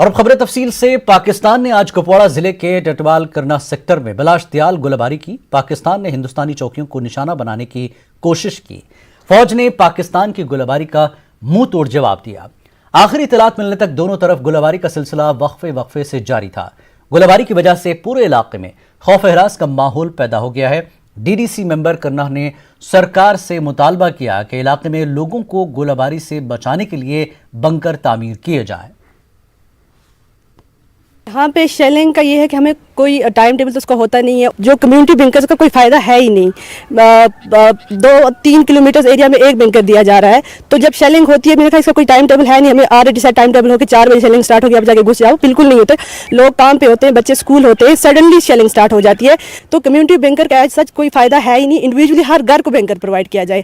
اور اب خبر تفصیل سے۔ پاکستان نے آج کپواڑہ ضلع کے ٹٹوال کرنا سیکٹر میں بلاشتیال گولہباری کی۔ پاکستان نے ہندوستانی چوکیوں کو نشانہ بنانے کی کوشش کی۔ فوج نے پاکستان کی گولہباری کا منہ توڑ جواب دیا۔ آخری اطلاعات ملنے تک دونوں طرف گولہباری کا سلسلہ وقفے سے جاری تھا۔ گولہباری کی وجہ سے پورے علاقے میں خوف ہراس کا ماحول پیدا ہو گیا ہے۔ ڈی ڈی سی ممبر کرنا نے سرکار سے مطالبہ کیا کہ علاقے میں لوگوں کو گولہباری سے بچانے کے لیے بنکر تعمیر کیے جائیں۔ یہاں پہ شیلنگ کا یہ ہے کہ ہمیں کوئی ٹائم ٹیبل تو اس کا ہوتا نہیں ہے، جو کمیونٹی بنکرز کا کوئی فائدہ ہے ہی نہیں۔ 2-3 کلومیٹر ایریا میں ایک بنکر دیا جا رہا ہے، تو جب شیلنگ ہوتی ہے میرے خیال اس کا کوئی ٹائم ٹیبل ہے نہیں۔ ہمیں آلریڈی سیٹ ٹائم ٹیبل ہو کہ 4 بجے شیلنگ سٹارٹ ہو گیا، اب جا کے گھس جاؤ، بالکل نہیں ہوتے۔ لوگ کام پہ ہوتے ہیں، بچے اسکول ہوتے ہیں، سڈنلی شیلنگ سٹارٹ ہو جاتی ہے، تو کمیونٹی بنکر کا ایز سچ کوئی فائدہ ہے ہی نہیں۔ انڈیویجولی ہر گھر کو بنکر پرووائڈ کیا جائے۔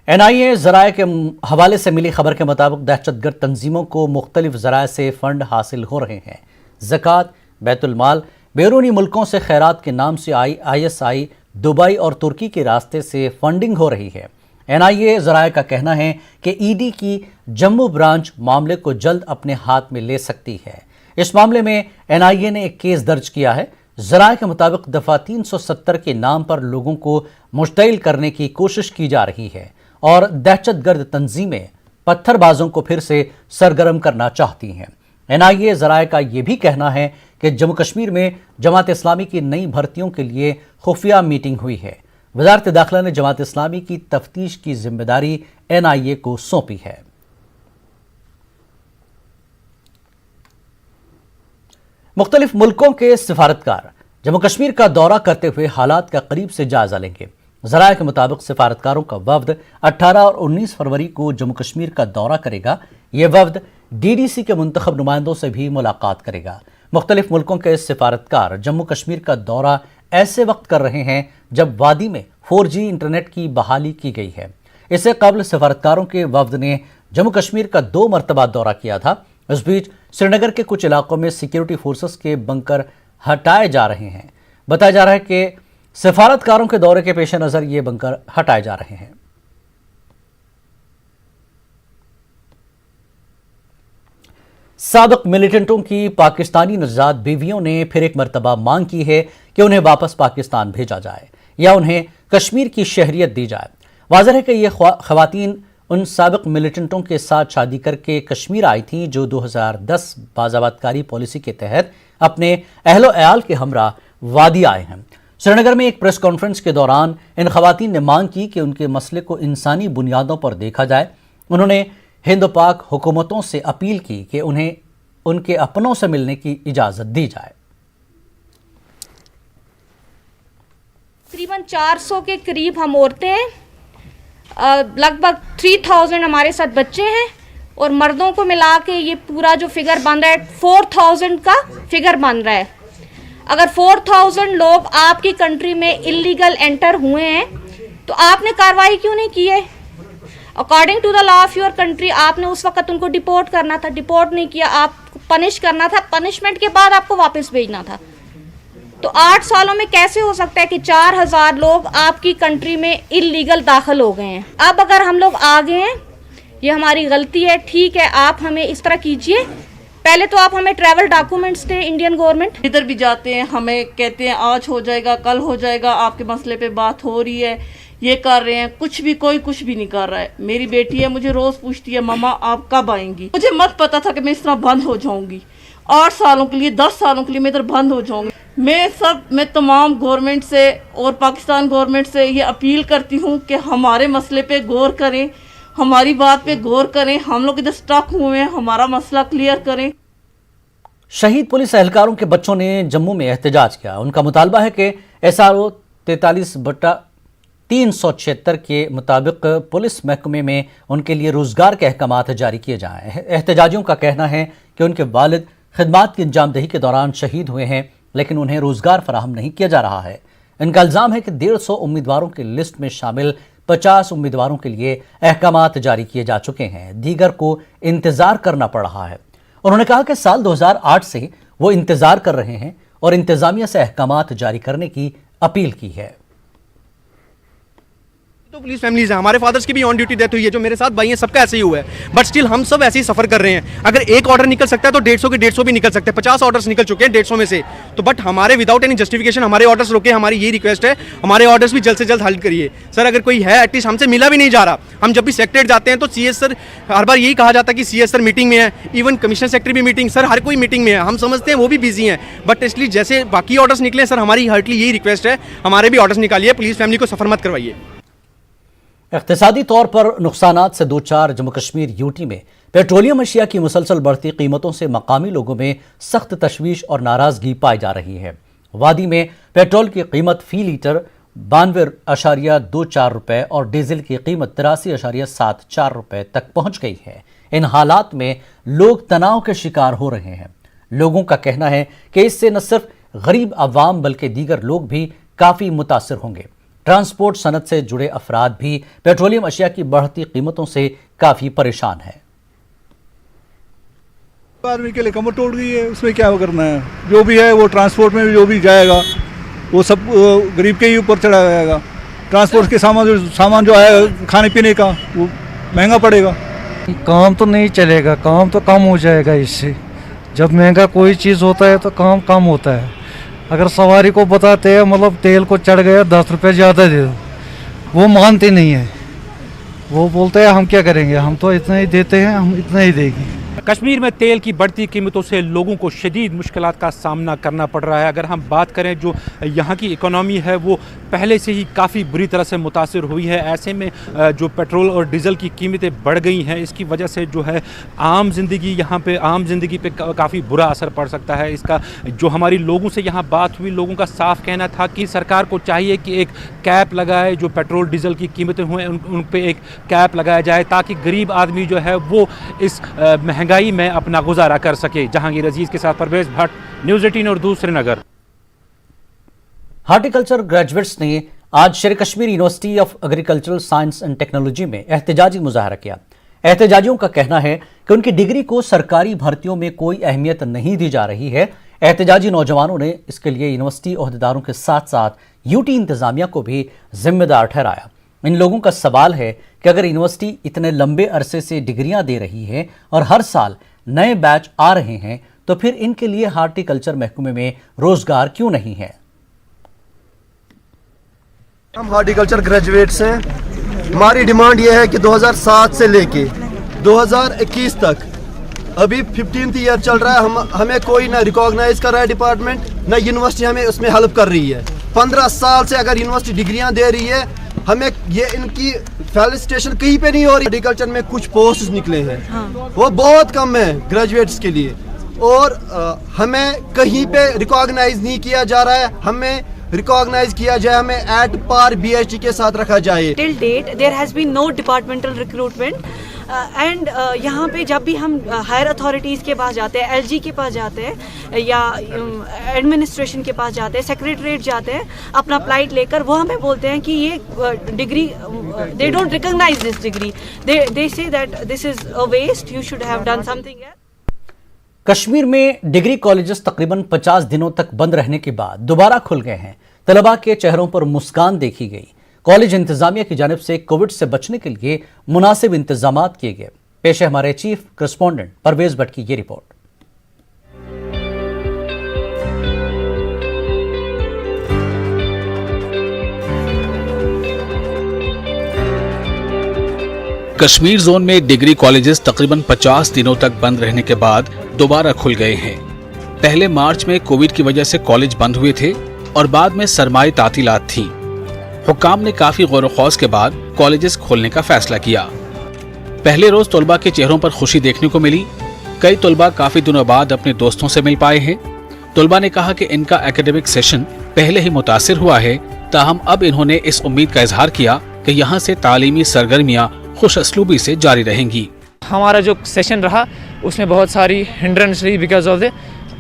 این آئی اے ذرائع کے حوالے سے ملی خبر کے مطابق دہشت گرد تنظیموں کو مختلف ذرائع سے فنڈ حاصل ہو رہے ہیں۔ زکوٰۃ، بیت المال، بیرونی ملکوں سے خیرات کے نام سے آئی ایس آئی، دبئی اور ترکی کے راستے سے فنڈنگ ہو رہی ہے۔ این آئی اے ذرائع کا کہنا ہے کہ ای ڈی کی جموں برانچ معاملے کو جلد اپنے ہاتھ میں لے سکتی ہے۔ اس معاملے میں این آئی اے نے ایک کیس درج کیا ہے۔ ذرائع کے مطابق دفعہ 370 کے نام پر لوگوں کو مشتعل کرنے کی کوشش کی جا رہی ہے اور دہشت گرد تنظیمیں پتھر بازوں کو پھر سے سرگرم کرنا چاہتی ہیں۔ این آئی اے ذرائع کا یہ بھی کہنا ہے کہ جموں کشمیر میں جماعت اسلامی کی نئی بھرتیوں کے لیے خفیہ میٹنگ ہوئی ہے۔ وزارت داخلہ نے جماعت اسلامی کی تفتیش کی ذمہ داری این آئی اے کو سونپی ہے۔ مختلف ملکوں کے سفارتکار جموں کشمیر کا دورہ کرتے ہوئے حالات کا قریب سے جائزہ لیں گے۔ ذرائع کے مطابق سفارتکاروں کا وفد 18 اور 19 فروری کو جموں کشمیر کا دورہ کرے گا۔ یہ وفد ڈی ڈی سی کے منتخب نمائندوں سے بھی ملاقات کرے گا۔ مختلف ملکوں کے سفارتکار جموں کشمیر کا دورہ ایسے وقت کر رہے ہیں جب وادی میں 4G انٹرنیٹ کی بحالی کی گئی ہے۔ اس سے قبل سفارتکاروں کے وفد نے جموں کشمیر کا 2 مرتبہ دورہ کیا تھا۔ اس بیچ سری نگر کے کچھ علاقوں میں سیکیورٹی فورسز کے بنکر ہٹائے جا رہے ہیں۔ بتایا جا رہا ہے کہ سفارتکاروں کے دورے کے پیش نظر یہ بنکر ہٹائے جا رہے ہیں۔ سابق ملیٹنٹوں کی پاکستانی نژاد بیویوں نے پھر ایک مرتبہ مانگ کی ہے کہ انہیں واپس پاکستان بھیجا جائے یا انہیں کشمیر کی شہریت دی جائے۔ واضح ہے کہ یہ خواتین ان سابق ملیٹنٹوں کے ساتھ شادی کر کے کشمیر آئی تھیں جو 2010 بازآباد کاری پالیسی کے تحت اپنے اہل و عیال کے ہمراہ وادی آئے ہیں۔ سری نگر میں ایک پریس کانفرنس کے دوران ان خواتین نے مانگ کی کہ ان کے مسئلے کو انسانی بنیادوں پر دیکھا جائے۔ انہوں نے ہند و پاک حکومتوں سے اپیل کی کہ انہیں ان کے اپنوں سے ملنے کی اجازت دی جائے۔ تقریباً 400 کے قریب ہم عورتیں ہیں، لگ بھگ 3000 ہمارے ساتھ بچے ہیں، اور مردوں کو ملا کے یہ پورا جو فگر بن رہا ہے 4000 کا فگر بن رہا ہے۔ اگر 4000 لوگ آپ کی کنٹری میں اللیگل انٹر ہوئے ہیں تو آپ نے کارروائی کیوں نہیں کی ہے؟ According to the law of your country آپ نے اس وقت ان کو ڈپورٹ کرنا تھا، ڈپورٹ نہیں کیا، آپ کو پنش کرنا تھا، پنشمنٹ کے بعد آپ کو واپس بھیجنا تھا۔ تو 8 سالوں میں کیسے ہو سکتا ہے کہ 4000 لوگ آپ کی کنٹری میں اللیگل داخل ہو گئے ہیں؟ اب اگر ہم لوگ آ گئے ہیں، یہ ہماری غلطی ہے، ٹھیک ہے، آپ ہمیں اس طرح کیجئے۔ پہلے تو آپ ہمیں ٹریول ڈاکومنٹس دیں، انڈین گورنمنٹ۔ ادھر بھی جاتے ہیں، ہمیں کہتے ہیں آج ہو جائے گا، کل ہو جائے گا، آپ کے مسئلے پہ بات ہو رہی ہے، یہ کر رہے ہیں، کوئی کچھ بھی نہیں کر رہا ہے۔ میری بیٹی ہے، مجھے روز پوچھتی ہے ماما آپ کب آئیں گی؟ مجھے مت پتا تھا کہ میں اس طرح بند ہو جاؤں گی، 8 سالوں کے لیے 10 سالوں کے لیے میں ادھر بند ہو جاؤں گی۔ میں تمام گورنمنٹ سے اور پاکستان گورنمنٹ سے یہ اپیل کرتی ہوں کہ ہمارے مسئلے پہ غور کریں، ہماری بات پہ غور کریں، ہم لوگ ادھر سٹک ہوئے ہیں، ہمارا مسئلہ کلیئر کریں۔ شہید پولیس اہلکاروں کے بچوں نے جموں میں احتجاج کیا۔ ان کا مطالبہ ہے کہ SRO 43/376 کے مطابق پولیس محکمے میں ان کے لیے روزگار کے احکامات جاری کیے جائیں۔ احتجاجیوں کا کہنا ہے کہ ان کے والد خدمات کی انجام دہی کے دوران شہید ہوئے ہیں لیکن انہیں روزگار فراہم نہیں کیا جا رہا ہے۔ ان کا الزام ہے کہ 150 امیدواروں کی لسٹ میں شامل 50 امیدواروں کے لیے احکامات جاری کیے جا چکے ہیں، دیگر کو انتظار کرنا پڑ رہا ہے۔ انہوں نے کہا کہ سال 2008 سے وہ انتظار کر رہے ہیں اور انتظامیہ سے احکامات جاری کرنے کی اپیل کی ہے۔ تو तो पुलिस फैमिलीज हैं, हमारे फादर्स की भी ऑन ड्यूटी डेथ हुई है, जो मेरे साथ भाई हैं सबका ऐसे ही हुआ है, बट स्टिल हम सब ऐसे ही सफर कर रहे हैं। अगर एक ऑर्डर निकल सकता है तो 150 के 150 भी निकल सकते हैं, 50 ऑर्डर्स निकल चुके हैं 150 में से, तो बट हमारे विदाउट एनी जस्टिफिकेशन हमारे ऑर्डर्स रोके। हमारी यही रिक्वेस्ट है, हमारे ऑर्डर्स भी जल्द से जल्द हल करिए सर। अगर कोई है एटलीस्ट, हमसे मिला भी नहीं जा रहा। हम जब भी सेक्रेटरीट जाते हैं तो CS सर हर बार यही कहा जाता है कि CS सर मीटिंग में है, इवन कमिश्नर सेक्रेटरी भी मीटिंग, सर हर कोई मीटिंग में है। हम समझते हैं वो भी बिजी हैं, बट इसलिए जैसे बाकी ऑर्डर्स निकले सर, हमारी हार्टली यही रिक्वेस्ट है, हमारे भी ऑर्डर्स निकालिए, पुलिस फैमिली को सफर मत करवाइए। इक़्तिसादी तौर पर नुकसानात से दो चार जम्मू कश्मीर यूटी में पेट्रोलियम अशिया की मुसलसल बढ़ती कीमतों से मकामी लोगों में सख्त तशवीश और नाराज़गी पाई जा रही है। वादी में पेट्रोल की कीमत फ़ी लीटर 92.24 रुपये और डीजल की कीमत 83.74 रुपये तक पहुँच गई है। इन हालात में लोग तनाव के शिकार हो रहे हैं। लोगों का कहना है कि इससे न सिर्फ गरीब अवाम बल्कि दीगर लोग भी काफ़ी मुतासिर होंगे। ट्रांसपोर्ट सनत से जुड़े अफराद भी पेट्रोलियम अशिया की बढ़ती कीमतों से काफ़ी परेशान है। आदमी के लिए कमर तोड़ गई है, उसमें क्या करना है, जो भी है वो ट्रांसपोर्ट में जो भी जाएगा वो सब गरीब के ही ऊपर चढ़ा जाएगा। ट्रांसपोर्ट के सामान जो है खाने पीने का वो महंगा पड़ेगा। काम तो नहीं चलेगा, काम तो कम हो जाएगा इससे। जब महंगा कोई चीज़ होता है तो काम कम होता है। अगर सवारी को बताते हैं मतलब तेल को चढ़ गया 10 रुपये ज़्यादा दे दो, वो मानते नहीं है। वो बोलते हैं हम क्या करेंगे, हम तो इतना ही देते हैं, हम इतना ही देंगे। कश्मीर में तेल की बढ़ती कीमतों से लोगों को शदीद मुश्किलात का सामना करना पड़ रहा है। अगर हम बात करें जो यहाँ की इकोनॉमी है वो पहले से ही काफ़ी बुरी तरह से मुतासिर हुई है। ऐसे में जो पेट्रोल और डीज़ल की कीमतें बढ़ गई हैं, इसकी वजह से जो है आम ज़िंदगी पे काफ़ी बुरा असर पड़ सकता है। इसका जो हमारी लोगों से यहाँ बात हुई, लोगों का साफ कहना था कि सरकार को चाहिए कि एक कैप लगाए, जो पेट्रोल डीज़ल की कीमतें हुए उन पे एक कैप लगाया जाए ताकि गरीब आदमी जो है वो इस महंगाई में अपना गुजारा कर सके। जहांगीर अजीज के साथ परवेज भट्ट, न्यूज़ 18 और श्रीनगर। हार्टिकल्चर ग्रेजुएट्स ने आज शेर Kashmir university of agricultural science and technology में एहतजाजी मुजाहरा किया। एहतजाजियों का कहना है कि उनकी डिग्री को सरकारी भर्तियों में कोई अहमियत नहीं दी जा रही है। एहतजाजी नौजवानों ने इसके लिए यूनिवर्सिटी ओहदेदारों के साथ साथ यूटी इंतजामिया को भी जिम्मेदार ठहराया। इन लोगों का सवाल है कि अगर यूनिवर्सिटी इतने लंबे अरसे से डिग्रियां दे रही है और हर साल नए बैच आ रहे हैं तो फिर इनके लिए हार्टिकल्चर महकमे में रोजगार क्यों नहीं है। हम हार्टिकल्चर ग्रेजुएट्स हैं। हमारी डिमांड यह है कि 2007 से लेके 2021 तक अभी 15th ईयर चल रहा है, हमें कोई ना रिकॉग्नाइज कर रहा है डिपार्टमेंट, ना यूनिवर्सिटी हमें उसमें हेल्प कर रही है। 15 साल से अगर यूनिवर्सिटी डिग्रियां दे रही है, हमें ये इनकी फेलिसिटेशन कहीं पे नहीं हो रही। एग्रीकल्चर में कुछ पोस्ट निकले हैं, वो बहुत कम है ग्रेजुएट्स के लिए, और हमें कहीं पे रिकॉग्नाइज नहीं किया जा रहा है। हमें रिकॉग्नाइज किया जाए, हमें एट पार BHD के साथ रखा जाए। Till date there has been no departmental recruitment and यहाँ पे जब भी हम हायर अथॉरिटीज़ के पास जाते हैं, LG के पास जाते हैं या एडमिनिस्ट्रेशन के पास जाते हैं, सेक्रेटरीट जाते हैं अपना अप्लाइड लेकर, वो हमें बोलते हैं कि ये degree they don't recognise this degree, they say that this is a waste, you should have done something else. Kashmir में डिग्री कॉलेजेस तकरीबन 50 दिनों तक बंद रहने के बाद दोबारा खुल गए हैं। तलबा के चेहरों पर मुस्कान देखी गई। कॉलेज इंतजामिया की जानिब से कोविड से बचने के लिए मुनासिब इंतजामात किए गए। पेश है हमारे चीफ करस्पॉन्डेंट परवेज भट्ट की ये रिपोर्ट। कश्मीर जोन में डिग्री कॉलेजेस तकरीबन 50 दिनों तक बंद रहने के बाद दोबारा खुल गए हैं। पहले मार्च में कोविड की वजह से कॉलेज बंद हुए थे और बाद में सरमाई तातीलात थी। हुक्काम ने काफी गौर खौज के बाद कॉलेजेस खोलने का फैसला किया। पहले रोज तलबा के चेहरों पर खुशी देखने को मिली। कई तलबा काफी दिनों बाद अपने दोस्तों से मिल पाए हैं। तलबा ने कहा कि इनका एकेडमिक सेशन पहले ही मुतासिर हुआ है, ताहम अब इन्होंने इस उम्मीद का इजहार किया कि यहाँ से तालीमी सरगर्मियाँ खुश असलूबी से जारी रहेंगी। हमारा जो सेशन रहा उसमें बहुत सारी हिंड्रेंस रही because of the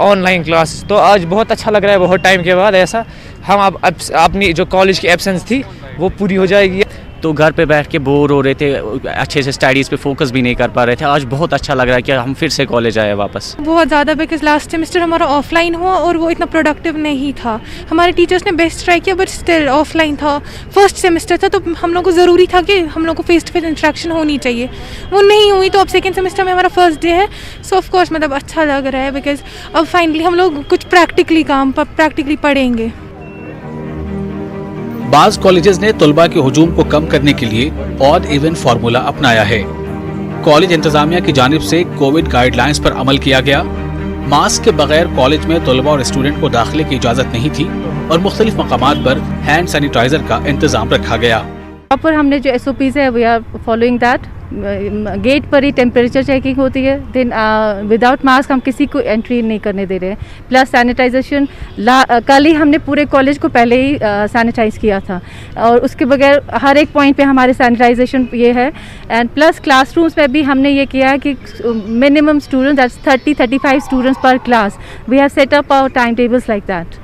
online class, तो आज बहुत अच्छा लग रहा है। बहुत टाइम के बाद ऐसा हम अब अपनी जो कॉलेज की एब्सेंस थी वो पूरी हो जाएगी। तो घर पे बैठ के बोर हो रहे थे, अच्छे से स्टडीज़ पे फोकस भी नहीं कर पा रहे थे। आज बहुत अच्छा लग रहा है कि हम फिर से कॉलेज आए वापस। बहुत ज़्यादा, बिकॉज लास्ट सेमेस्टर हमारा ऑफलाइन हुआ और वो इतना प्रोडक्टिव नहीं था। हमारे टीचर्स ने बेस्ट ट्राई किया बट स्टिल ऑफलाइन था, फर्स्ट सेमेस्टर था, तो हम लोग को ज़रूरी था कि हम लोग को फेस टू फेस इंटरेक्शन होनी चाहिए, वो नहीं हुई। तो अब सेकेंड सेमेस्टर में हमारा फर्स्ट डे है, सो ऑफ कोर्स मतलब अच्छा लग रहा है बिकॉज अब फाइनली हम लोग कुछ प्रैक्टिकली पढ़ेंगे। बाज़ कॉलेजेस ने तलबा के हुजूम को कम करने के लिए ऑड इवन फार्मूला अपनाया है। कॉलेज इंतजामिया की जानिब से कोविड गाइडलाइंस पर अमल किया गया। मास्क के बगैर कॉलेज में तलबा और स्टूडेंट को दाखिले की इजाज़त नहीं थी और मुख्तलिफ मकामात पर हैंड सैनिटाइजर का इंतजाम रखा गया। प्रॉपर हमने जो SOPs है we are following that. Gate पर ही टेम्परेचर चेकिंग होती है, देन विदाउट मास्क हम किसी को एंट्री नहीं करने दे रहे हैं। प्लस सैनिटाइजेशन कल ही हमने पूरे कॉलेज को पहले ही सैनिटाइज किया था और उसके बगैर हर एक पॉइंट पे हमारे सैनिटाइजेशन ये है। एंड प्लस क्लासरूम्स में भी हमने ये किया है कि minimum students that's 30-35 students per class, we have set up our time tables like that.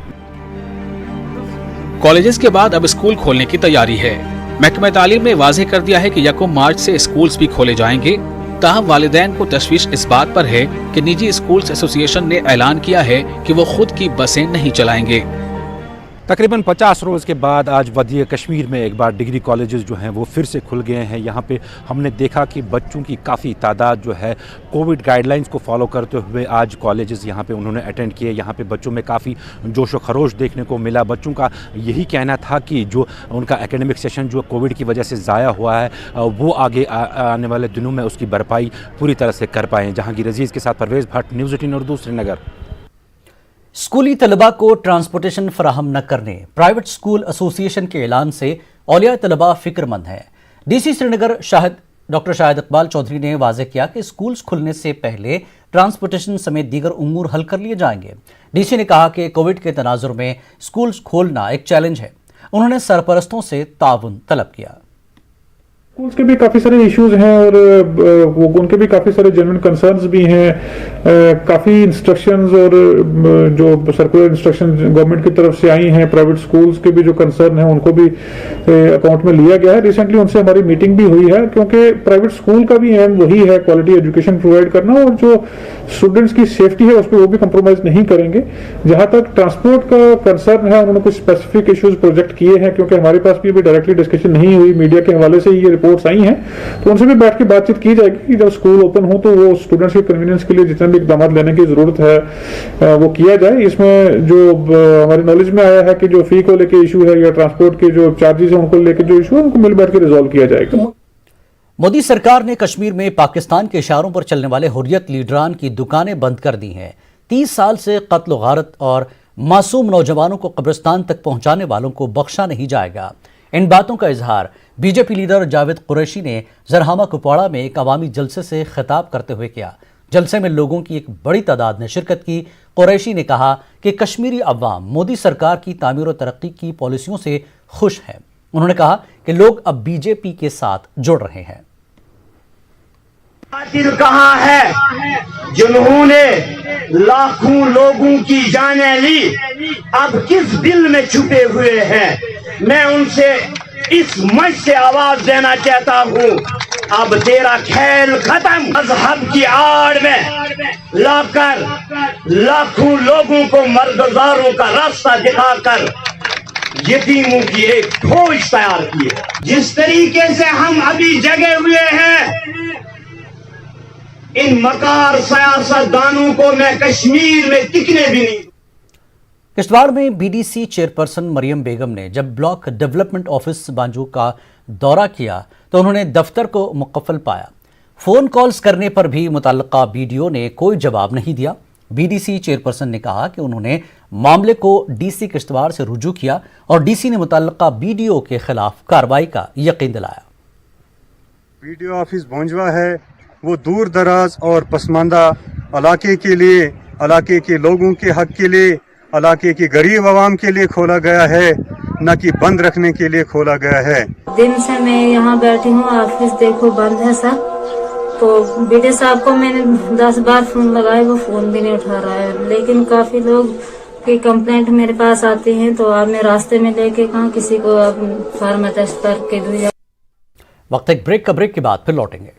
Colleges के बाद अब स्कूल खोलने की तैयारी है। महकमा तालीम ने वाज़ेह कर दिया है कि 1 मार्च से स्कूल्स भी खोले जाएंगे। ताहम वालिदैन को तशवीश इस बात पर है कि निजी स्कूल्स एसोसिएशन ने ऐलान किया है कि वो खुद की बसें नहीं चलाएंगे। तकरीबन 50 रोज़ के बाद आज वदिया कश्मीर में एक बार डिग्री कॉलेजेस जो हैं वो फिर से खुल गए हैं। यहाँ पे हमने देखा कि बच्चों की काफ़ी तादाद जो है कोविड गाइडलाइंस को फॉलो करते हुए आज कॉलेजेस यहाँ पे उन्होंने अटेंड किए। यहाँ पे बच्चों में काफ़ी जोश व खरोश देखने को मिला। बच्चों का यही कहना था कि जो उनका एकेडमिक सेशन जो कोविड की वजह से ज़ाया हुआ है वो आगे आने वाले दिनों में उसकी भरपाई पूरी तरह से कर पाएँ। जहांगीर अजीज़ के साथ परवेज़ भट्ट, न्यूज़ 18 उर्दू, श्रीनगर। स्कूली तलबा को ट्रांसपोर्टेशन फराहम न करने प्राइवेट स्कूल एसोसिएशन के ऐलान से औलिया तलबा फिक्रमंद है। DC श्रीनगर डॉक्टर शाहिद इकबाल चौधरी ने वाज़ेह किया कि स्कूल्स खुलने से पहले ट्रांसपोर्टेशन समेत दीगर उमूर हल कर लिए जाएंगे। DC ने कहा कि कोविड के तनाजुर में स्कूल्स खोलना एक चैलेंज है। उन्होंने सरपरस्तों से ताउन तलब किया। स्कूल्स के भी काफ़ी सारे इश्यूज हैं और उनके भी काफ़ी सारे जेन्युइन कंसर्न्स भी हैं। काफ़ी इंस्ट्रक्शंस और जो सर्कुलर इंस्ट्रक्शन गवर्नमेंट की तरफ से आई हैं, प्राइवेट स्कूल्स के भी जो कंसर्न हैं उनको भी अकाउंट में लिया गया है। रिसेंटली उनसे हमारी मीटिंग भी हुई है क्योंकि प्राइवेट स्कूल का भी एम वही है क्वालिटी एजुकेशन प्रोवाइड करना और जो स्टूडेंट्स की सेफ्टी है उस पर वो भी कंप्रोमाइज नहीं करेंगे। जहाँ तक ट्रांसपोर्ट का कंसर्न है उन्होंने कुछ स्पेसिफिक इश्यूज प्रोजेक्ट किए हैं क्योंकि हमारे पास भी अभी डायरेक्टली डिस्कशन नहीं हुई, मीडिया के हवाले से ही रिपोर्ट्स आई हैं, तो उनसे भी बैठ के बातचीत की जाएगी कि जब स्कूल ओपन हो तो वो स्टूडेंट्स के कन्वीनियंस के लिए जितने भी इकदाम लेने की जरूरत है वो किया जाए। इसमें जो हमारी नॉलेज में आया है कि जो फी को लेके इशू है या ट्रांसपोर्ट के जो चार्जेस है उनको लेके जो इशू है उनको मिल बैठ के रिजॉल्व किया जाएगा। मोदी सरकार ने कश्मीर में पाकिस्तान के इशारों पर चलने वाले हुर्रियत लीडरान की दुकानें बंद कर दी हैं। 30 साल से कत्ल गारत और मासूम नौजवानों को कब्रिस्तान तक पहुंचाने वालों को बख्शा नहीं जाएगा। इन बातों का इजहार बीजेपी लीडर जावेद कुरैशी ने जरहामा कुपवाड़ा में एक अवामी जलसे से खिताब करते हुए किया। जलसे में लोगों की एक बड़ी तादाद ने शिरकत की। कुरैशी ने कहा कि कश्मीरी अवाम मोदी सरकार की तामीर और तरक्की की पॉलिसियों से खुश है। उन्होंने कहा कि लोग अब बीजेपी के साथ जुड़ रहे हैं। कातिल कहाँ है जिन्होंने लाखों लोगों की जानें ली, अब किस दिल में छुपे हुए हैं। मैं उनसे इस मंच से आवाज देना चाहता हूँ, अब तेरा खेल खत्म। मजहब की आड़ में लाकर लाखों लोगों को मर्दगारों का रास्ता दिखाकर यतीमों की एक फौज तैयार की है। जिस तरीके से हम अभी जगे हुए हैं, इन मकार सियासतदानों को मैं कश्मीर में टिकने भी नहीं। किश्तवाड़ में बीडीसी चेयरपर्सन मरियम बेगम ने जब ब्लॉक डेवलपमेंट ऑफिस बांजू का दौरा किया तो उन्होंने दफ्तर को मुकफ्फल पाया। फोन कॉल्स करने पर भी मुतल्लका बीडीओ ने कोई जवाब नहीं दिया। बीडीसी चेयरपर्सन ने कहा कि उन्होंने मामले को डीसी किश्तवाड़ से रुजू किया और डीसी ने मुतल्लका बीडीओ के खिलाफ कार्रवाई का यकीन दिलाया। बीडीओ ऑफिस भोंजवा है वो दूर दराज और पसमानदा इलाके के लिए, इलाके के लोगों के हक के लिए, इलाके की गरीब आवाम के लिए खोला गया है, न कि बंद रखने के लिए खोला गया है। दिन से मैं यहाँ बैठी हूँ, ऑफिस देखो बंद है सर। तो बीडीओ साहब को मैंने 10 बार फोन लगाए, वो फोन भी नहीं उठा रहा है। लेकिन काफी लोग की कंप्लेंट मेरे पास आती है तो आज मैं रास्ते में लेके कहा किसी को फार्म अटेस्ट करके दूँ। वक्त एक ब्रेक का, ब्रेक के बाद फिर लौटेंगे।